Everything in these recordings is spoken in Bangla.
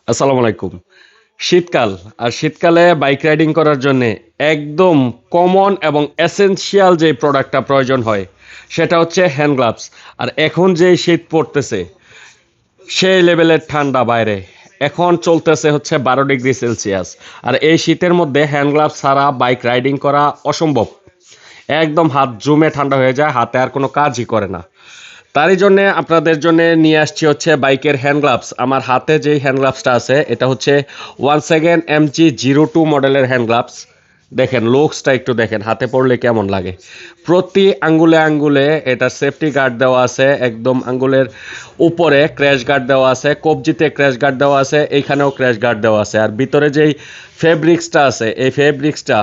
আসসালামু আলাইকুম। শীতকাল, আর শীতকালে বাইক রাইডিং করার জন্যে একদম কমন এবং এসেনশিয়াল যে প্রোডাক্টটা প্রয়োজন হয় সেটা হচ্ছে হ্যান্ড গ্লাভস। আর এখন যে শীত পড়তেছে, সেই লেভেলের ঠান্ডা বাইরে, এখন চলতেছে হচ্ছে 12 ডিগ্রি সেলসিয়াস। আর এই শীতের মধ্যে হ্যান্ড গ্লাভস ছাড়া বাইক রাইডিং করা অসম্ভব। একদম হাত জমে ঠান্ডা হয়ে যায়, হাতে আর কোনো কাজই করে না। তারই জন্য আপনাদের জন্য নিয়ে আসছি হচ্ছে বাইকের হ্যান্ড গ্লাভস। আমার হাতে যেই হ্যান্ড গ্লাভসটা আছে এটা হচ্ছে 1 সেকেন্ড MG02 মডেলের হ্যান্ড গ্লাভস। দেখেন লুকসটা একটু দেখেন, হাতে পড়লে কেমন লাগে। প্রতি আঙ্গুলে আঙ্গুলে এটা সেফটি গার্ড দেওয়া আছে, একদম আঙ্গুলের উপরে ক্র্যাশ গার্ড দেওয়া আছে, কবজিতে ক্র্যাশ গার্ড দেওয়া আছে, এইখানেও ক্র্যাশ গার্ড দেওয়া আছে। আর ভিতরে যেই ফেব্রিক্সটা আছে, এই ফেব্রিক্সটা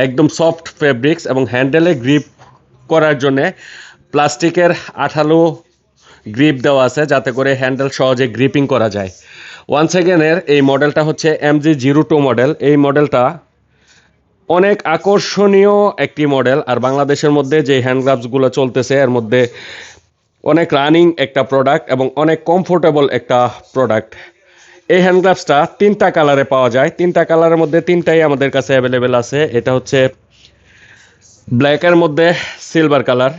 একদম সফট ফেব্রিক্স, এবং হ্যান্ডেলে গ্রিপ করার জন্যে প্লাস্টিকের আঠালো গ্রিপ দেওয়া আছে, যাতে করে হ্যান্ডেল সহজে গ্রিপিং করা যায়। 1 সেকেন্ডের এই মডেলটা হচ্ছে MG02 মডেল। এই মডেলটা অনেক আকর্ষণীয় একটি মডেল। আর বাংলাদেশের মধ্যে যে হ্যান্ড গ্লাভসগুলো চলতেছে এর মধ্যে অনেক রানিং একটা প্রোডাক্ট এবং অনেক কমফোর্টেবল একটা প্রোডাক্ট। এই হ্যান্ড গ্লাভসটা 3টা কালারে পাওয়া যায়। 3টা কালারের মধ্যে 3টাই আমাদের কাছে অ্যাভেলেবেল আছে। এটা হচ্ছে ব্ল্যাকের মধ্যে সিলভার কালার,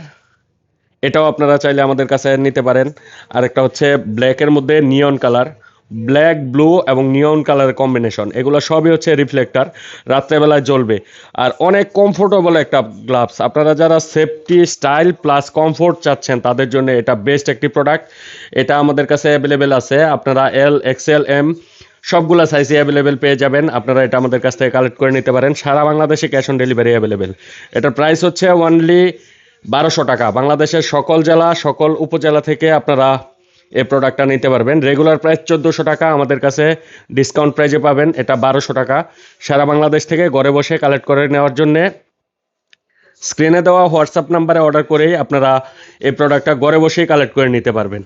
এটাও আপনারা চাইলে আমাদের কাছে নিতে পারেন। আরেকটা হচ্ছে ব্ল্যাকের মধ্যে নিয়ন কালার, ব্ল্যাক ব্লু এবং নিয়ন কালারের কম্বিনেশন, এগুলো সবই হচ্ছে রিফ্লেক্টর, রাত্রেবেলায় জ্বলবে। আর অনেক কমফোর্টেবল একটা গ্লাভস। আপনারা যারা সেফটি, স্টাইল প্লাস কমফোর্ট চাচ্ছেন তাদের জন্য এটা বেস্ট একটি প্রোডাক্ট। এটা আমাদের কাছে অ্যাভেলেবেল আছে। আপনারা L, XL, M সবগুলা সাইজে অ্যাভেলেবেল পেয়ে যাবেন। আপনারা এটা আমাদের কাছ থেকে কালেক্ট করে নিতে পারেন। সারা বাংলাদেশে ক্যাশ অন ডেলিভারি অ্যাভেলেবেল। এটার প্রাইস হচ্ছে অনলি 1200 টাকা। বাংলাদেশের সকল জেলা, সকল উপজেলা থেকে আপনারা এই প্রোডাক্টটা নিতে পারবেন। রেগুলার প্রাইস 1400 টাকা, আমাদের কাছে ডিসকাউন্ট প্রাইজে পাবেন এটা 1200 টাকা। সারা বাংলাদেশ থেকে ঘরে বসে কালেক্ট করে নেওয়ার জন্যে স্ক্রিনে দেওয়া হোয়াটসঅ্যাপ নাম্বারে অর্ডার করেই আপনারা এই প্রোডাক্টটা ঘরে বসেই কালেক্ট করে নিতে পারবেন।